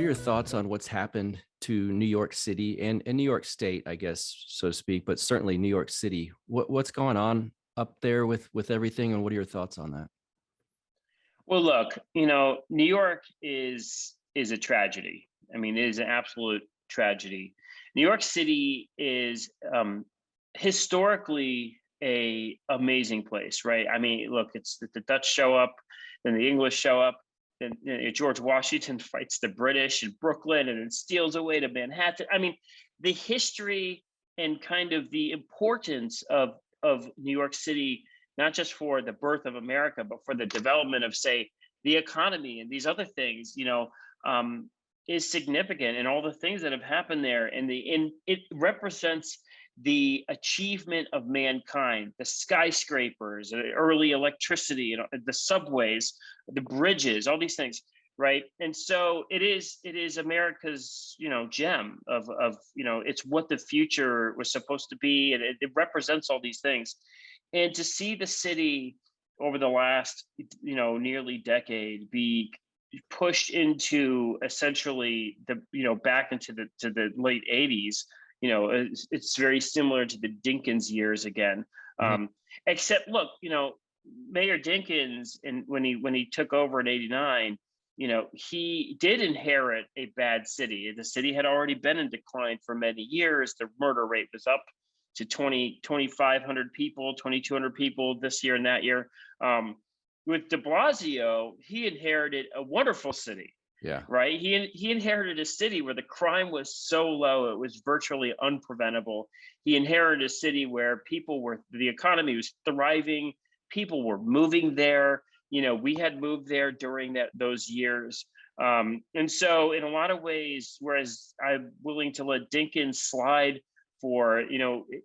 your thoughts on what's happened to New York City and New York State, I guess, so to speak, but certainly New York City? What's going on up there with everything, and what are your thoughts on that? Well, look, New York is a tragedy. I mean, it is an absolute tragedy. New York City is historically a amazing place, right? I mean, look, it's the Dutch show up, then the English show up, then George Washington fights the British in Brooklyn and then steals away to Manhattan. I mean, the history and kind of the importance of New York City, not just for the birth of America, but for the development of, say, the economy and these other things, is significant. And all the things that have happened there, and it represents the achievement of mankind, the skyscrapers, early electricity, the subways, the bridges, all these things, right? And so it is America's, gem of it's what the future was supposed to be, and it represents all these things. And to see the city over the last, nearly decade be pushed into essentially back into the late 80s, it's very similar to the Dinkins years again. Mhm. Except look, Mayor Dinkins, and when he took over in 89, he did inherit a bad city. The city had already been in decline for many years. The murder rate was up to 2,500 people, 2,200 people this year and that year. With de Blasio, he inherited a wonderful city, Yeah. right? He inherited a city where the crime was so low, it was virtually unpreventable. He inherited a city where the economy was thriving, people were moving there. We had moved there during those years. And so in a lot of ways, whereas I'm willing to let Dinkins slide for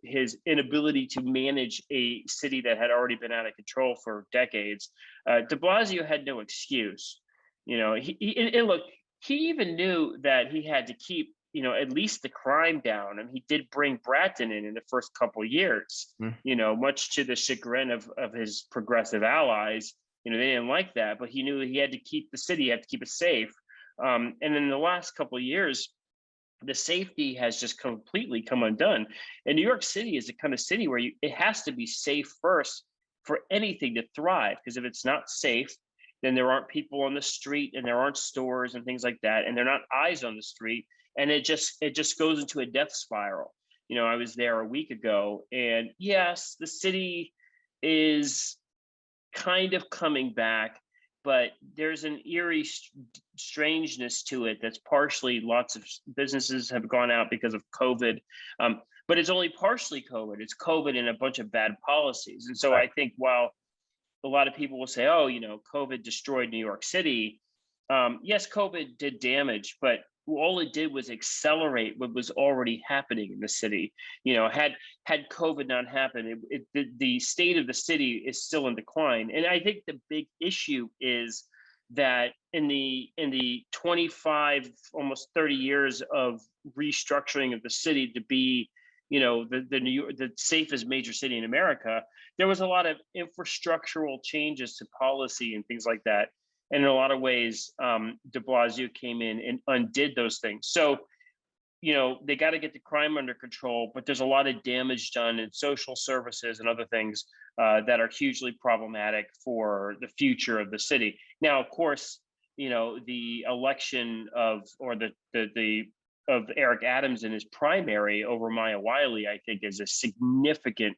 his inability to manage a city that had already been out of control for decades, de Blasio had no excuse. And look, he even knew that he had to keep at least the crime down, and he did bring Bratton in the first couple years, Mm. much to the chagrin of his progressive allies. They didn't like that, but he knew he had to keep the city, he had to keep it safe. And in the last couple of years, the safety has just completely come undone. And New York City is the kind of city where it has to be safe first for anything to thrive. Because if it's not safe, then there aren't people on the street, and there aren't stores and things like that, and there are not eyes on the street, and it just goes into a death spiral. I was there a week ago, and yes, the city is kind of coming back, but there's an eerie strangeness to it that's partially lots of businesses have gone out because of COVID. But it's only partially COVID. It's COVID and a bunch of bad policies. And so Right. I think while a lot of people will say, oh, COVID destroyed New York City. Yes, COVID did damage, but all it did was accelerate what was already happening in the city. Had COVID not happened, the state of the city is still in decline. And I think the big issue is that in the 25, almost 30 years of restructuring of the city to be, the New York, the safest major city in America, there was a lot of infrastructural changes to policy and things like that. And in a lot of ways, de Blasio came in and undid those things. So, they got to get the crime under control, but there's a lot of damage done in social services and other things that are hugely problematic for the future of the city. Now, of course, the election of Eric Adams in his primary over Maya Wiley, I think, is a significant,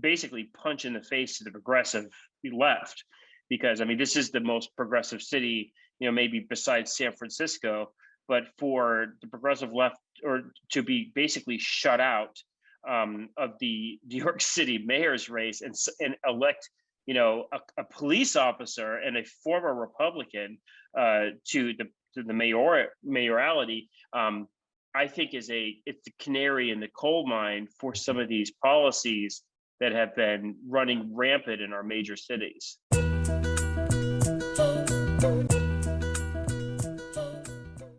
basically punch in the face to the progressive left, because I mean, this is the most progressive city, maybe besides San Francisco, but for the progressive left or to be basically shut out of the New York City mayor's race and elect, a police officer and a former Republican to the mayorality. I think it's the canary in the coal mine for some of these policies that have been running rampant in our major cities.